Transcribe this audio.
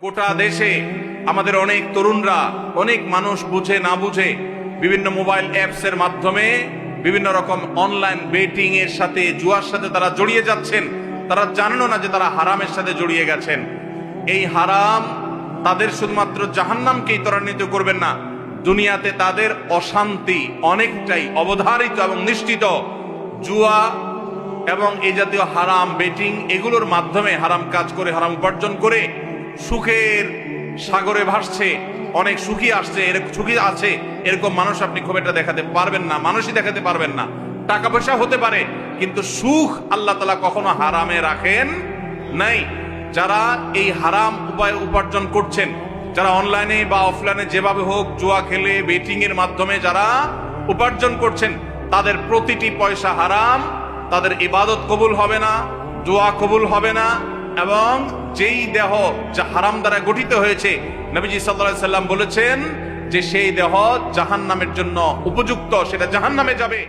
গোটা দেশে আমাদের অনেক তরুণরা, অনেক মানুষ বুঝে না বুঝে বিভিন্ন মোবাইল অ্যাপস এর মাধ্যমে বিভিন্ন রকম অনলাইন বেটিং এর সাথে, জুয়ার সাথে তারা জড়িয়ে যাচ্ছেন। তারা জানেনও না যে তারা হারামের সাথে জড়িয়ে গেছেন। এই হারাম তাদের শুধুমাত্র জাহান্নামকেই ত্বরান্বিত করবেন না, দুনিয়াতে তাদের অশান্তি অনেকটাই অবধারিত এবং নিশ্চিত। জুয়া এবং এই জাতীয় হারাম বেটিং এগুলোর মাধ্যমে হারাম কাজ করে, হারাম উপার্জন করে সুখের সাগরে ভাসছে, অনেক সুখী আসছে, সুখী আছে, এরকম মানুষ আপনি খুব একটা দেখাতে পারবেন না, মানুষই দেখাতে পারবেন না। টাকা পয়সা হতে পারে, কিন্তু সুখ আল্লাহ তাআলা কখনো হারামে রাখেন নাই। যারা এই হারাম উপায় উপার্জন করছেন, যারা অনলাইনে বা অফলাইনে যেভাবে হোক জুয়া খেলে বেটিং এর মাধ্যমে যারা উপার্জন করছেন, তাদের প্রতিটি পয়সা হারাম, তাদের ইবাদত কবুল হবে না, দোয়া কবুল হবে না। এবং যেই দেহ যা হারাম দ্বারা গঠিত হয়েছে, নবীজি সাল্লাল্লাহু আলাইহি সাল্লাম বলেছেন যে সেই দেহ জাহান্নামের জন্য উপযুক্ত, সেটা জাহান্নামে যাবে।